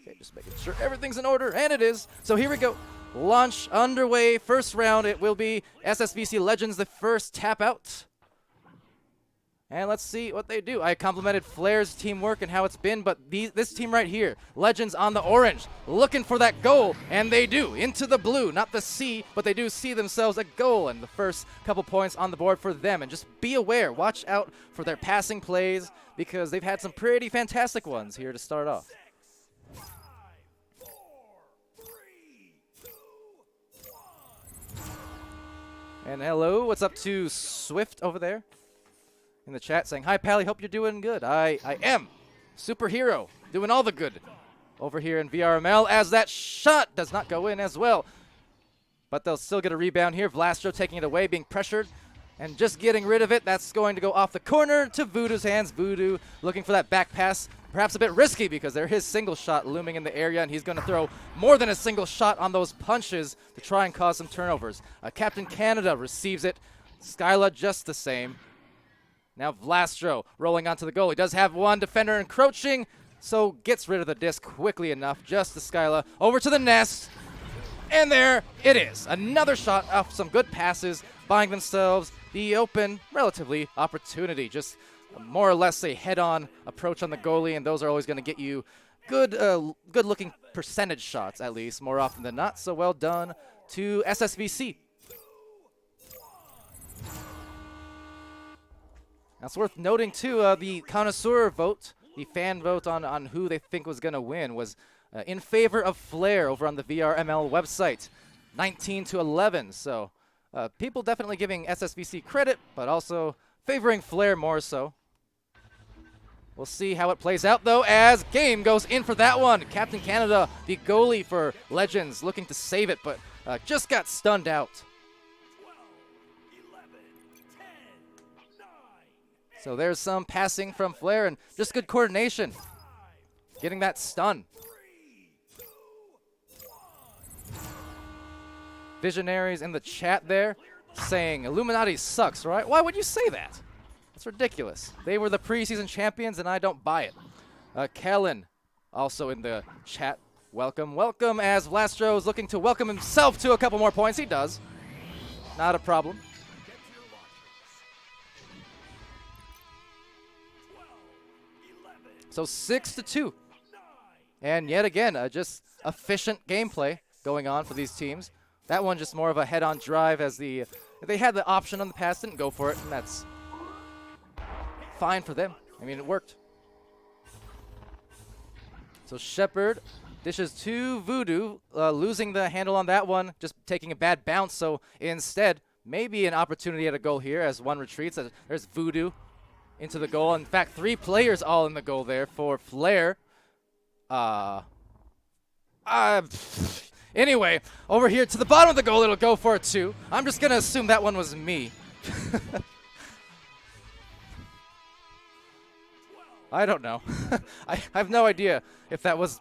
Okay, just making sure everything's in order, and it is. So here we go. Launch underway. First round, it will be SSVC Legends, the first tap out. And let's see what they do. I complimented Flair's teamwork and how it's been, but this team right here, Legends on the orange, looking for that goal, and they do. Into the blue, not the C, but they do see themselves a goal, and the first couple points on the board for them. And just be aware, watch out for their passing plays, because they've had some pretty fantastic ones here to start off. And hello, what's up to Swift over there in the chat saying, "Hi, Pally, hope you're doing good." I am. Superhero, doing all the good over here in VRML, as that shot does not go in as well. But they'll still get a rebound here. Vlastro taking it away, being pressured, and just getting rid of it. That's going to go off the corner to Voodoo's hands. Voodoo looking for that back pass. Perhaps a bit risky because there is single shot looming in the area, and he's going to throw more than a single shot on those punches to try and cause some turnovers. Captain Canada receives it. Skyla just the same. Now Vlastro rolling onto the goal. He does have one defender encroaching, so gets rid of the disc quickly enough. Just to Skyla. Over to the nest. And there it is. Another shot off some good passes, buying themselves the open, relatively, opportunity. Just more or less a head-on approach on the goalie, and those are always going to get you good-looking percentage shots, at least, more often than not. So well done to SSVC. Now, it's worth noting, too, the connoisseur vote, the fan vote on who they think was going to win, was in favor of Flair over on the VRML website, 19-11. So people definitely giving SSVC credit, but also favoring Flair more so. We'll see how it plays out, though, as game goes in for that one. Captain Canada, the goalie for Legends, looking to save it, but just got stunned out. 12, 11, 10, 9, so there's some passing from Flair and just good coordination. Getting that stun. 3, 2, 1. Visionaries in the chat there saying Illuminati sucks, right? Why would you say that? That's ridiculous. They were the preseason champions, and I don't buy it. Kellen, also in the chat, welcome. Welcome, as Vlastro is looking to welcome himself to a couple more points. He does. Not a problem. So 6-2. And yet again, just efficient gameplay going on for these teams. That one just more of a head-on drive, as they had the option on the pass, didn't go for it, and that's fine for them. I mean, it worked. So Shepard dishes to Voodoo, losing the handle on that one, just taking a bad bounce. So instead, maybe an opportunity at a goal here as one retreats. There's Voodoo into the goal. In fact, 3 players all in the goal there for Flair. Anyway, over here to the bottom of the goal, it'll go for it too. I'm just going to assume that one was me. I don't know. I have no idea if that was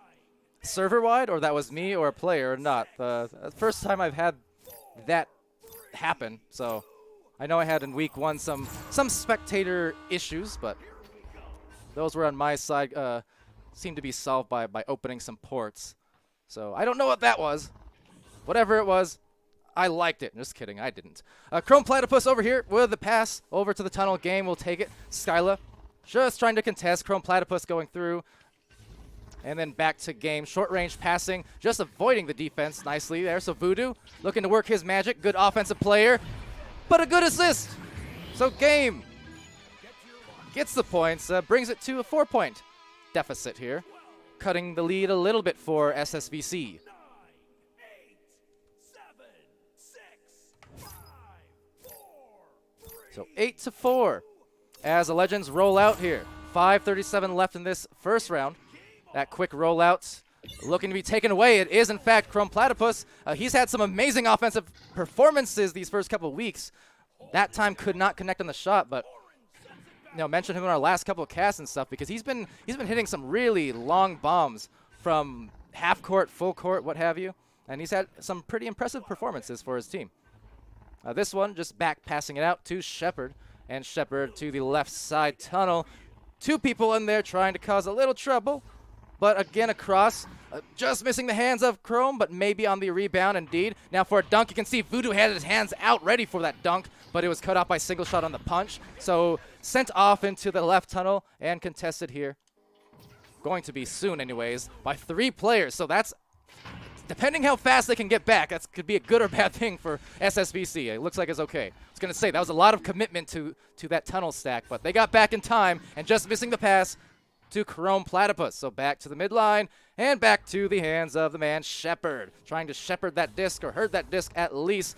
server-wide or that was me or a player or not. First time I've had that happen, so I know I had in week 1 some spectator issues, but those were on my side. Seemed to be solved by opening some ports. So I don't know what that was. Whatever it was, I liked it. Just kidding, I didn't. Chrome Platypus over here with the pass over to the tunnel. Game will take it. Skyla just trying to contest. Chrome Platypus going through. And then back to game. Short range passing, just avoiding the defense nicely there. So Voodoo looking to work his magic. Good offensive player, but a good assist. So game gets the points, brings it to a 4-point deficit here. Cutting the lead a little bit for SSVC. 9, 8, 7, 6, 5, 4, 3. So 8-4 as the Legends roll out here. 5:37 left in this first round. That quick rollout looking to be taken away. It is, in fact, Chrome Platypus. He's had some amazing offensive performances these first couple of weeks. That time could not connect on the shot, but mentioned him in our last couple of casts and stuff, because he's been hitting some really long bombs from half court, full court, what have you, and he's had some pretty impressive performances for his team. This one just back passing it out to Shepard, and Shepard to the left side tunnel Two people in there trying to cause a little trouble. But again, across, just missing the hands of Chrome, but maybe on the rebound indeed. Now for a dunk, you can see Voodoo had his hands out ready for that dunk, but it was cut off by single shot on the punch. So sent off into the left tunnel and contested here. Going to be soon anyways, by 3 players. So that's, depending how fast they can get back, that could be a good or bad thing for SSVC. It looks like it's okay. I was going to say, that was a lot of commitment to that tunnel stack, but they got back in time and just missing the pass to Chrome Platypus. So back to the midline and back to the hands of the man Shepard. Trying to shepherd that disc, or herd that disc at least,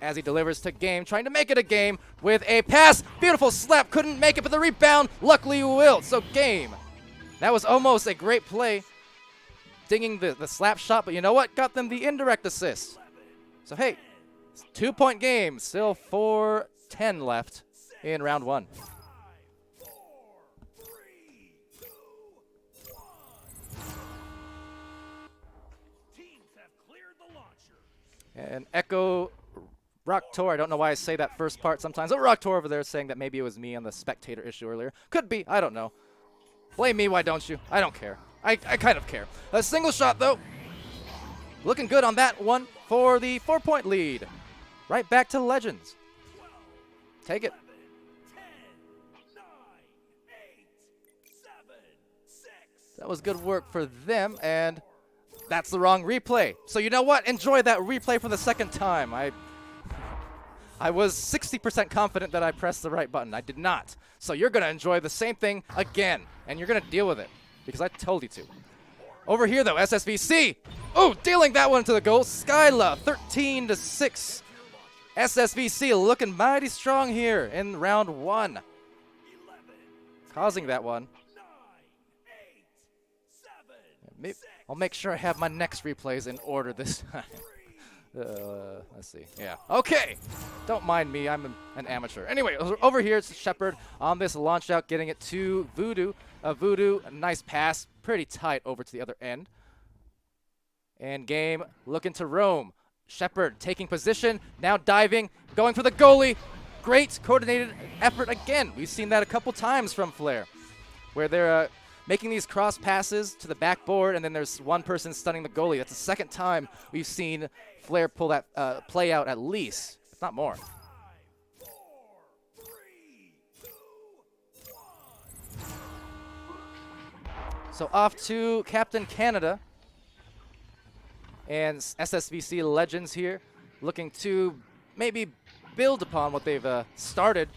as he delivers to Game. Trying to make it a game with a pass. Beautiful slap. Couldn't make it, but the rebound luckily will. So Game. That was almost a great play. Dinging the slap shot, but you know what? Got them the indirect assist. So hey, 2-point game. Still 4:10 left in round 1. And Echo Rocktor, I don't know why I say that first part sometimes. Oh, Rocktor over there saying that maybe it was me on the spectator issue earlier. Could be, I don't know. Blame me, why don't you? I don't care. I kind of care. A single shot, though. Looking good on that one for the 4-point lead. Right back to Legends. Take it. That was good work for them, and that's the wrong replay. So you know what? Enjoy that replay for the second time. I was 60% confident that I pressed the right button. I did not. So you're going to enjoy the same thing again, and you're going to deal with it because I told you to. Over here, though, SSVC. Oh, dealing that one to the goal. Skyla, 13-6. SSVC looking mighty strong here in round 1. Causing that one. Maybe I'll make sure I have my next replays in order this time. Let's see. Yeah. Okay. Don't mind me. I'm an amateur. Anyway, over here it's Shepard on this launch out, getting it to Voodoo. Voodoo, a nice pass. Pretty tight over to the other end. And Game looking to roam. Shepard taking position. Now diving. Going for the goalie. Great coordinated effort again. We've seen that a couple times from Flair, where they're making these cross passes to the backboard, and then there's one person stunning the goalie. That's the second time we've seen Flair pull that play out, at least, if not more. So off to Captain Canada and SSVC Legends here, looking to maybe build upon what they've started.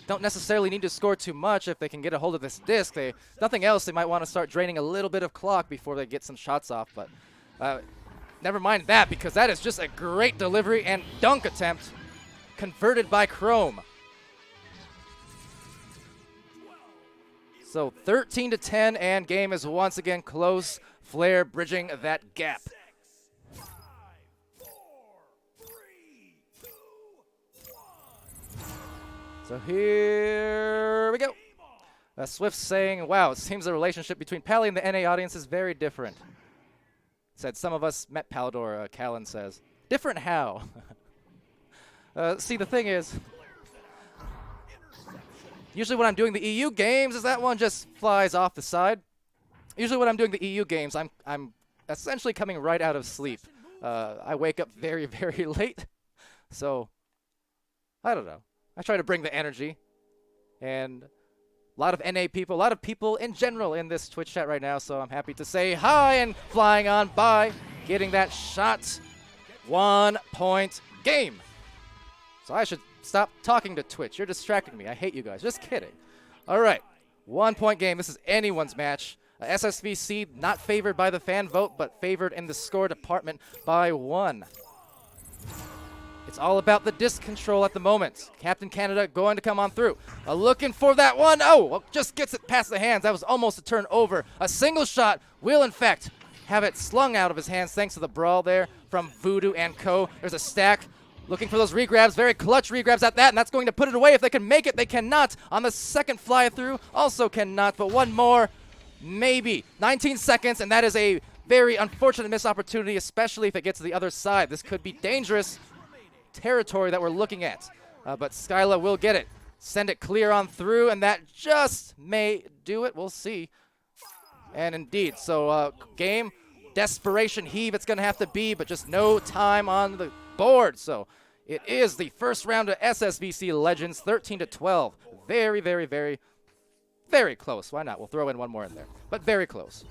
Don't necessarily need to score too much if they can get a hold of this disc. Nothing else, they might want to start draining a little bit of clock before they get some shots off. But never mind that, because that is just a great delivery and dunk attempt converted by Chrome. So 13-10, and Game is once again close. Flair bridging that gap. So here we go. Swift saying, wow, it seems the relationship between Pally and the NA audience is very different. Said some of us met Palidore, Callan says. Different how? See, the thing is, usually when I'm doing the EU games, is that one just flies off the side. Usually when I'm doing the EU games, I'm essentially coming right out of sleep. I wake up very, very late. So, I don't know. I try to bring the energy, and a lot of NA people, a lot of people in general in this Twitch chat right now, so I'm happy to say hi and flying on by, getting that shot. 1-point game. So I should stop talking to Twitch. You're distracting me. I hate you guys. Just kidding. All right, 1-point game. This is anyone's match. SSVC not favored by the fan vote, but favored in the score department by 1. It's all about the disc control at the moment. Captain Canada going to come on through. Looking for that one. Oh, well, just gets it past the hands. That was almost a turnover. A single shot will, in fact, have it slung out of his hands thanks to the brawl there from Voodoo and Co. There's a stack. Looking for those regrabs. Very clutch regrabs at that, and that's going to put it away. If they can make it, they cannot. On the second fly through, also cannot, but one more, maybe. 19 seconds, and that is a very unfortunate missed opportunity, especially if it gets to the other side. This could be dangerous territory that we're looking at, but Skyla will get it. send it clear on through, and that just may do it. We'll see. And indeed, so game, desperation heave it's going to have to be, but just no time on the board. So it is the first round of SSVC Legends, 13-12. Very, very, very, very close. Why not? We'll throw in one more in there, but very close.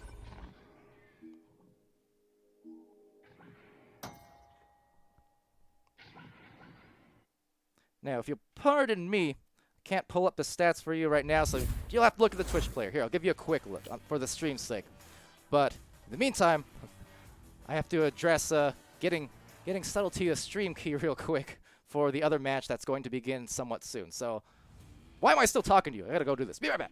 Now, if you'll pardon me, can't pull up the stats for you right now, so you'll have to look at the Twitch player. Here, I'll give you a quick look for the stream's sake. But in the meantime, I have to address getting subtlety of stream key real quick for the other match that's going to begin somewhat soon. So, why am I still talking to you? I gotta go do this. Be right back.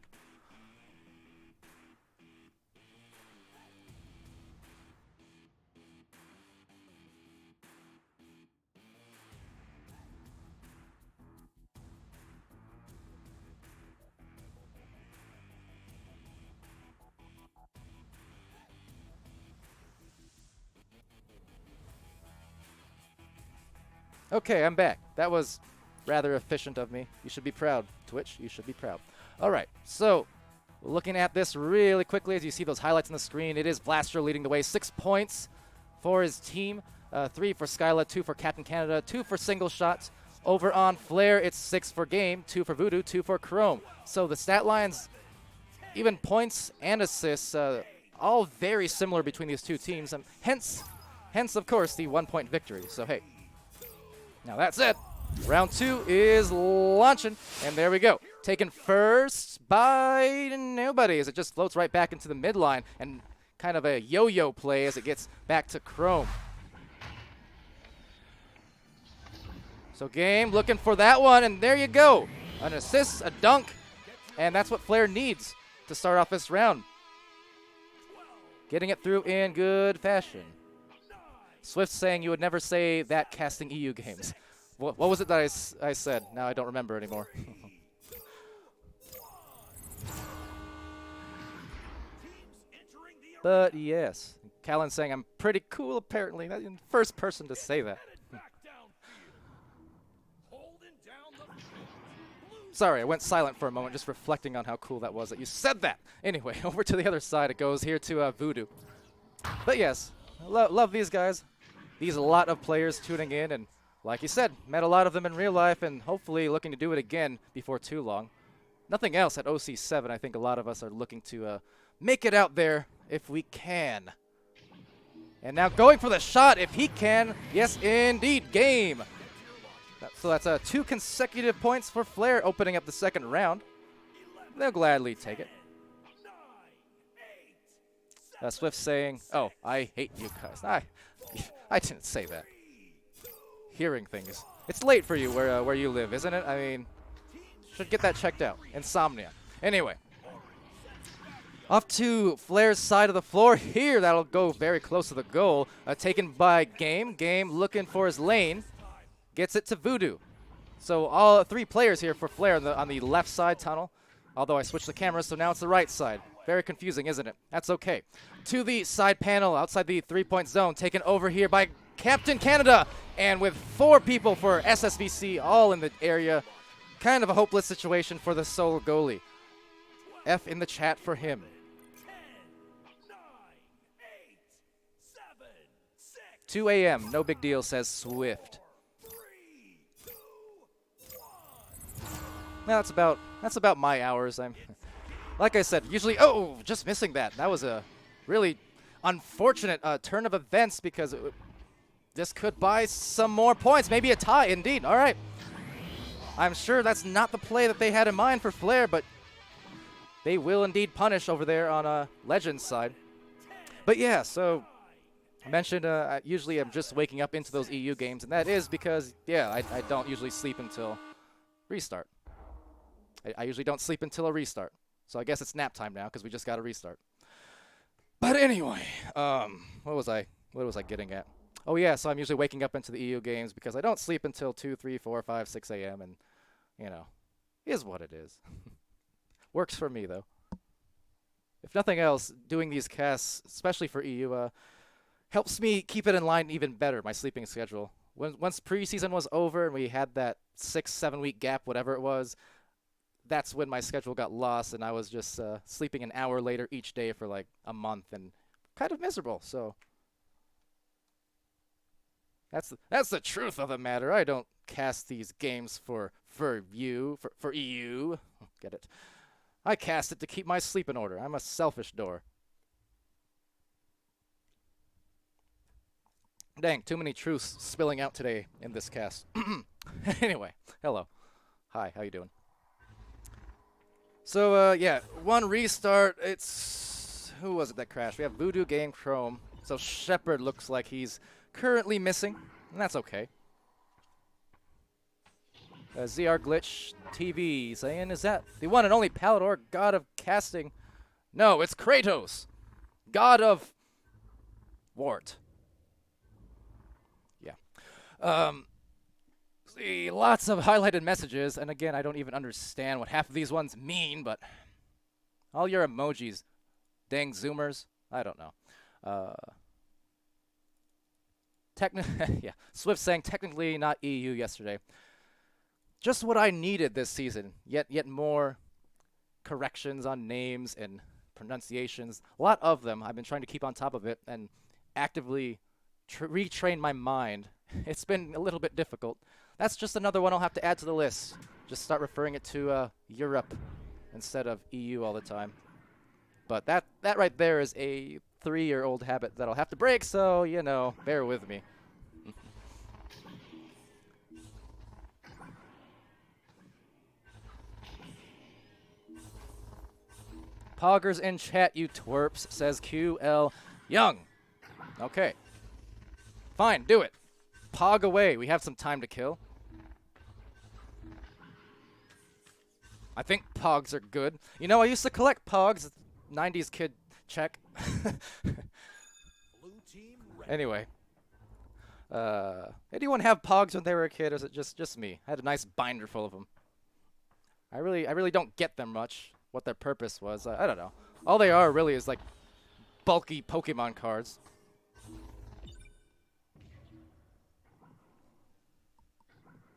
Okay, I'm back. That was rather efficient of me. You should be proud, Twitch. You should be proud. All right, so looking at this really quickly, as you see those highlights on the screen, it is Blaster leading the way. 6 points for his team. 3 for Skyla, 2 for Captain Canada, 2 for single shots. Over on Flare, it's 6 for Game, 2 for Voodoo, 2 for Chrome. So the stat lines, even points and assists, all very similar between these two teams. Hence, of course, the 1-point victory. So, hey. Now that's it. Round 2 is launching, and there we go. Taken first by nobody as it just floats right back into the midline, and kind of a yo-yo play as it gets back to Chrome. So Game looking for that one, and there you go. An assist, a dunk, and that's what Flare needs to start off this round. Getting it through in good fashion. Swift saying you would never say that casting EU games. What was it that I said? Now I don't remember anymore. But yes, Callan saying I'm pretty cool apparently. That's the first person to say that. Sorry, I went silent for a moment just reflecting on how cool that was that you said that. Anyway, over to the other side it goes here to Voodoo. But yes, love these guys. These a lot of players tuning in, and like you said, met a lot of them in real life, and hopefully looking to do it again before too long. Nothing else at OC7. I think a lot of us are looking to make it out there if we can. And now going for the shot if he can. Yes, indeed, Game. So that's 2 consecutive points for Flare opening up the second round. They'll gladly take it. Swift saying, oh, I hate you guys. I didn't say that. Hearing things. It's late for you where you live, isn't it? I mean, should get that checked out. Insomnia. Anyway. Off to Flare's side of the floor here. That'll go very close to the goal. Taken by Game. Game looking for his lane. Gets it to Voodoo. So all 3 players here for Flare on the left side tunnel. Although I switched the camera, so now it's the right side. Very confusing, isn't it? That's okay. To the side panel outside the 3-point zone, taken over here by Captain Canada. And with 4 people for SSVC all in the area, kind of a hopeless situation for the solo goalie. F in the chat for him. 2 a.m. No big deal, says Swift. Now that's about my hours. Like I said, usually, just missing that. That was a really unfortunate turn of events because this could buy some more points. Maybe a tie, indeed. All right. I'm sure that's not the play that they had in mind for Flare, but they will indeed punish over there on Legends side. But yeah, so I mentioned usually I'm just waking up into those EU games, and that is because, yeah, I don't usually sleep until restart. I usually don't sleep until a restart. So I guess it's nap time now because we just got a restart. But anyway, what was I getting at? Oh yeah, so I'm usually waking up into the EU games because I don't sleep until 2, 3, 4, 5, 6 a.m. and, you know, is what it is. Works for me though. If nothing else, doing these casts, especially for EU, helps me keep it in line even better, my sleeping schedule. Once preseason was over and we had that 6-7 week gap, whatever it was, that's when my schedule got lost, and I was just sleeping an hour later each day for like a month, and kind of miserable. So that's the truth of the matter. I don't cast these games for EU. Get it? I cast it to keep my sleep in order. I'm a selfish door. Dang, too many truths spilling out today in this cast. Anyway, hello. Hi, how you doing? So, yeah, one restart. It's... Who was it that crashed? We have Voodoo Game Chrome. So Shepard looks like he's currently missing, and that's okay. ZR Glitch TV saying, is that the one and only Palidore, god of casting? No, it's Kratos, god of Wart. See, lots of highlighted messages, and again, I don't even understand what half of these ones mean, but all your emojis, dang zoomers, I don't know. Yeah, Swift saying technically not EU yesterday. Just what I needed this season, yet more corrections on names and pronunciations. A lot of them. I've been trying to keep on top of it and actively retrain my mind. It's been a little bit difficult. That's just another one I'll have to add to the list. Just start referring it to Europe instead of EU all the time. But that right there is a 3-year-old habit that I'll have to break, so, you know, bear with me. Poggers in chat, you twerps, says QL Young. Okay. Fine, do it. Pog away. We have some time to kill. I think Pogs are good. You know, I used to collect Pogs. 90s kid check. Anyway. Anyone have Pogs when they were a kid, or is it just me? I had a nice binder full of them. I really don't get them much. What their purpose was, I don't know. All they are really is like bulky Pokemon cards.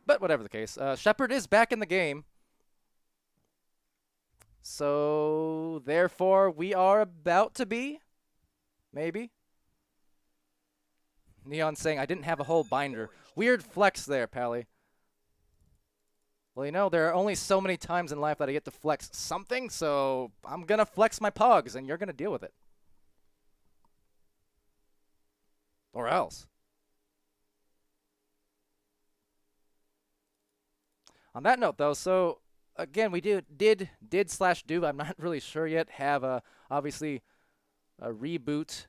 But whatever the case, Shepard is back in the game. So therefore, we are about to be, maybe. Neon saying I didn't have a whole binder. Weird flex there, Pally. Well, you know, there are only so many times in life that I get to flex something, so I'm going to flex my Pogs, and you're going to deal with it. Or else. On that note, though, so, again, we did/do, I'm not really sure yet, have, obviously, a reboot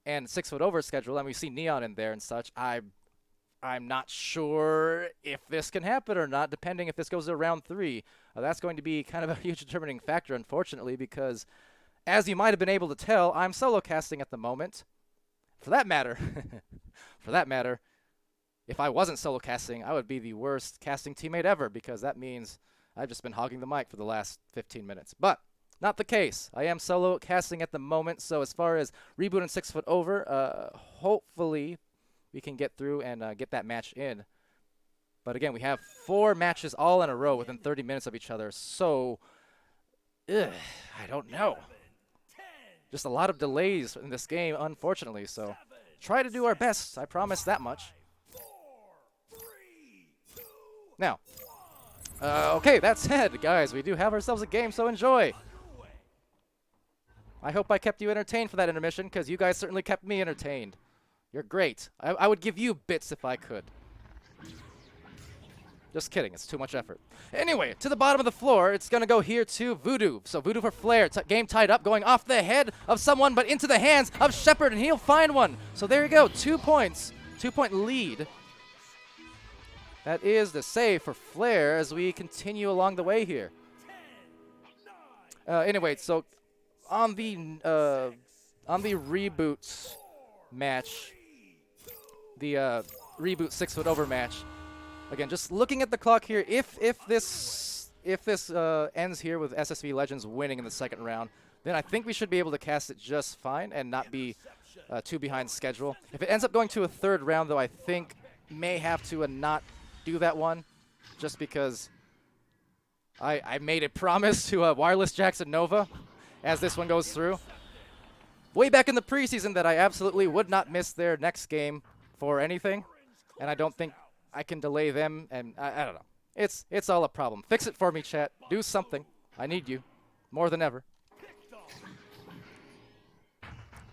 and 6 foot over schedule, and we see Neon in there and such. I'm not sure if this can happen or not, depending if this goes to round 3. That's going to be kind of a huge determining factor, unfortunately, because as you might have been able to tell, I'm solo casting at the moment. For that matter, if I wasn't solo casting, I would be the worst casting teammate ever, because that means I've just been hogging the mic for the last 15 minutes. But not the case. I am solo casting at the moment, so as far as reboot and 6 foot over, hopefully we can get through and get that match in. But again, we have 4 matches all in a row within 30 minutes of each other. So, I don't know. Just a lot of delays in this game, unfortunately. So, try to do our best. I promise that much. Now, okay, that said, guys, we do have ourselves a game, so enjoy. I hope I kept you entertained for that intermission, because you guys certainly kept me entertained. You're great. I would give you bits if I could. Just kidding. It's too much effort. Anyway, to the bottom of the floor, it's going to go here to Voodoo. So Voodoo for Flare. Game tied up, going off the head of someone, but into the hands of Shepard, and he'll find one. So there you go. 2 points. 2-point lead. That is the save for Flare as we continue along the way here. Anyway, so on the reboot match, the reboot 6 foot over match. Again, just looking at the clock here, if this ends here with SSV Legends winning in the second round, then I think we should be able to cast it just fine and not be too behind schedule. If it ends up going to a third round, though, I think may have to not do that one, just because I made a promise to Wireless Jackson Nova as this one goes through. Way back in the preseason that I absolutely would not miss their next game for anything. And I don't think I can delay them. And I don't know. It's all a problem. Fix it for me, chat. Do something. I need you more than ever.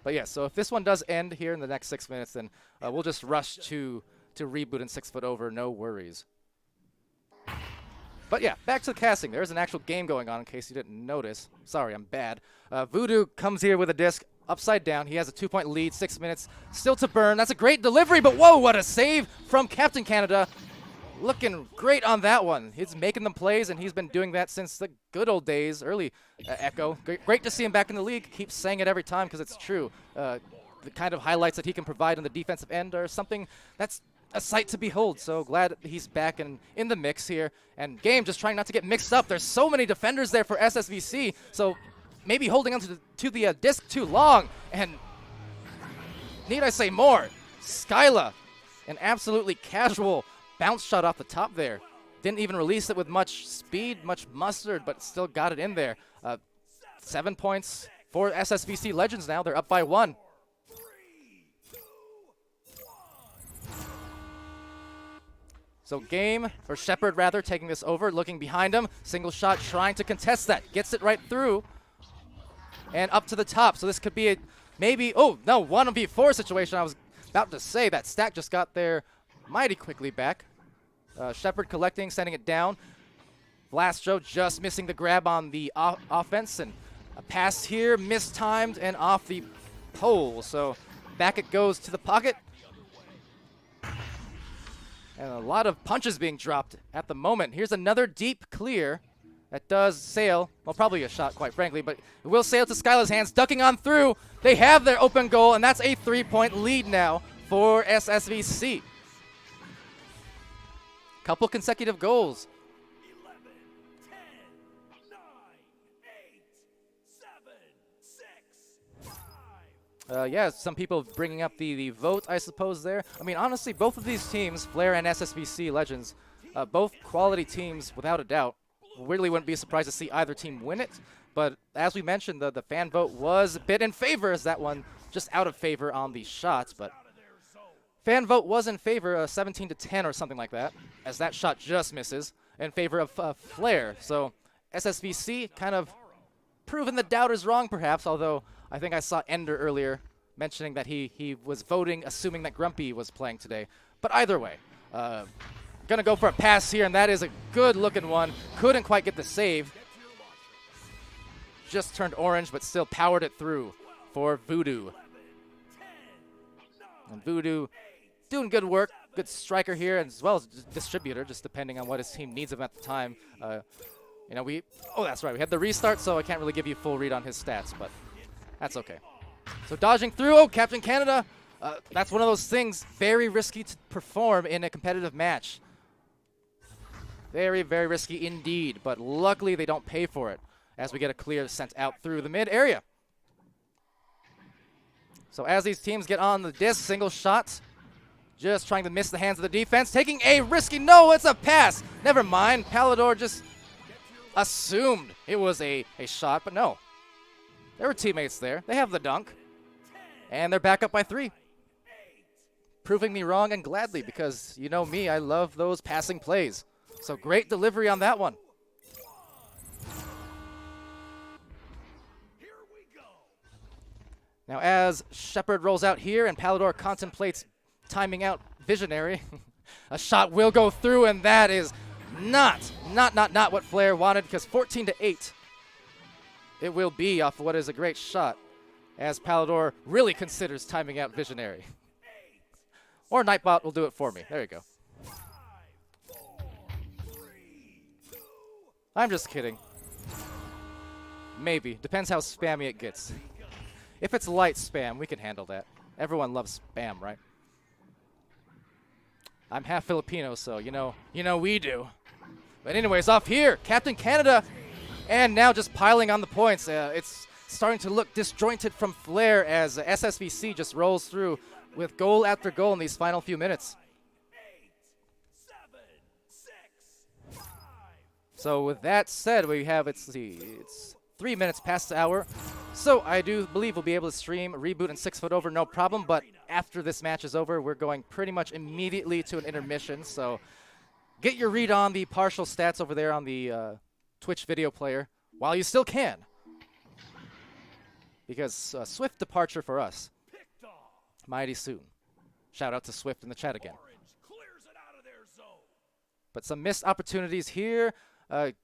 But yeah, so if this one does end here in the next 6 minutes, then we'll just rush to reboot and 6 foot over. No worries. But yeah, back to the casting. There's an actual game going on in case you didn't notice. Sorry, I'm bad. Voodoo comes here with a disc upside down. He has a 2-point lead, 6 minutes still to burn. That's a great delivery, but whoa, what a save from Captain Canada. Looking great on that one. He's making them plays, and he's been doing that since the good old days, early Echo. Great to see him back in the league. Keep saying it every time because it's true. The kind of highlights that he can provide on the defensive end are something that's a sight to behold. So glad he's back and in the mix here. And game just trying not to get mixed up. There's so many defenders there for SSVC, so maybe holding on to the disc too long. And need I say more? Skyla, an absolutely casual bounce shot off the top there. Didn't even release it with much speed, much mustard, but still got it in there. 7 points for SSVC Legends now. They're up by 1. So game, or Shepard rather, taking this over, looking behind him. Single shot, trying to contest that. Gets it right through. And up to the top. So this could be a maybe, oh, no, 1v4 situation. I was about to say that stack just got there mighty quickly back. Shepard collecting, sending it down. Blastro just missing the grab on the offense. And a pass here, mistimed and off the pole. So back it goes to the pocket. And a lot of punches being dropped at the moment. Here's another deep clear that does sail. Well, probably a shot, quite frankly, but it will sail to Skyla's hands, ducking on through. They have their open goal, and that's a 3-point lead now for SSVC. Couple consecutive goals. 11, 10, 9, 8, 7, 6, 5. Yeah, some people bringing up the vote, I suppose, there. I mean, honestly, both of these teams, Flare and SSVC Legends, both quality teams without a doubt. Really wouldn't be surprised to see either team win it. But as we mentioned, the fan vote was a bit in favor, as that one just out of favor on the shots. But fan vote was in favor, 17-10 or something like that, as that shot just misses in favor of Flare. So SSVC kind of proving the doubters wrong, perhaps, although I think I saw Ender earlier mentioning that he was voting assuming that Grumpy was playing today. But either way, gonna go for a pass here, and that is a good-looking one. Couldn't quite get the save. Just turned orange, but still powered it through for Voodoo. And Voodoo doing good work, good striker here, as well as distributor, just depending on what his team needs him at the time. You know, oh, that's right, we had the restart, so I can't really give you a full read on his stats, but that's okay. So dodging through, oh, Captain Canada. That's one of those things, very risky to perform in a competitive match. Very, very risky indeed, but luckily they don't pay for it as we get a clear sent out through the mid area. So as these teams get on the disc, single shots, just trying to miss the hands of the defense, taking a risky, no, it's a pass. Never mind, Palidore just assumed it was a shot, but no. There were teammates there. They have the dunk, and they're back up by 3. Proving me wrong, and gladly, because you know me, I love those passing plays. So great delivery on that one. Now as Shepard rolls out here and Palidore contemplates timing out Visionary, a shot will go through, and that is not what Flare wanted, because 14-8 it will be off what is a great shot as Palidore really considers timing out Visionary. Or Nightbot will do it for me. There you go. I'm just kidding. Maybe. Depends how spammy it gets. If it's light spam, we can handle that. Everyone loves spam, right? I'm half Filipino, so you know we do. But anyways, off here, Captain Canada, and now just piling on the points. It's starting to look disjointed from Flare as SSVC just rolls through with goal after goal in these final few minutes. So with that said, we have, let's see, it's 3 minutes past the hour. So I do believe we'll be able to stream Reboot and 6 Foot Over, no problem. But after this match is over, we're going pretty much immediately to an intermission. So get your read on the partial stats over there on the Twitch video player while you still can. Because swift departure for us. Mighty soon. Shout out to Swift in the chat again. But some missed opportunities here.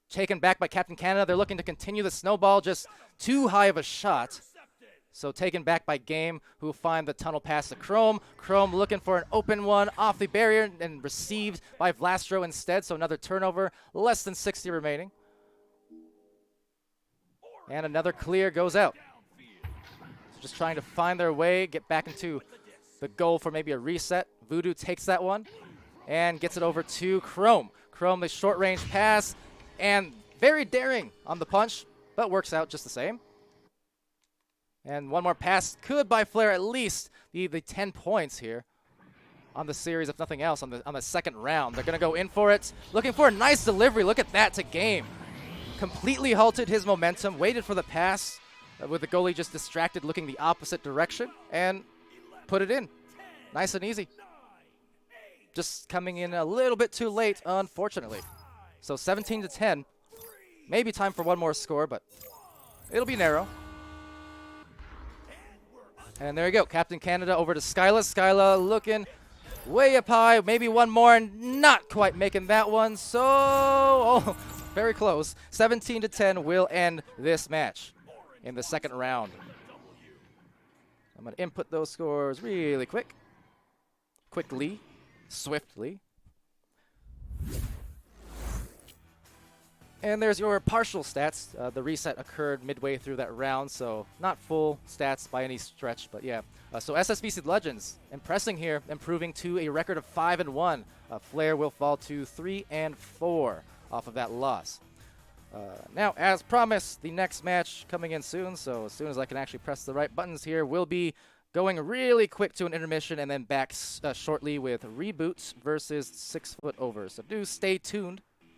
Taken back by Captain Canada. They're looking to continue the snowball. Just too high of a shot. So taken back by Game, who will find the tunnel pass to Chrome. Chrome looking for an open one off the barrier and received by Vlastro instead. So another turnover. Less than 60 remaining. And another clear goes out. So just trying to find their way, get back into the goal for maybe a reset. Voodoo takes that one and gets it over to Chrome. Chrome, the short range pass, and very daring on the punch, but works out just the same. And one more pass could by Flair at least be the 10 points here on the series, if nothing else, on the second round. They're going to go in for it, looking for a nice delivery. Look at that to Game. Completely halted his momentum, waited for the pass, with the goalie just distracted, looking the opposite direction, and put it in. Nice and easy. Just coming in a little bit too late, unfortunately. So 17-10. Maybe time for one more score, but it'll be narrow. And there you go. Captain Canada over to Skyla. Skyla looking way up high. Maybe one more, and not quite making that one. So, oh, very close. 17-10 will end this match in the second round. I'm going to input those scores really quickly, swiftly. And there's your partial stats. The reset occurred midway through that round, so not full stats by any stretch, but yeah. So SSVC Legends impressing here, improving to a record of 5-1. Flair will fall to 3-4 off of that loss. Now, as promised, the next match coming in soon, so as soon as I can actually press the right buttons here, we'll be going really quick to an intermission and then back shortly with Reboots versus 6 Foot Over. So do stay tuned.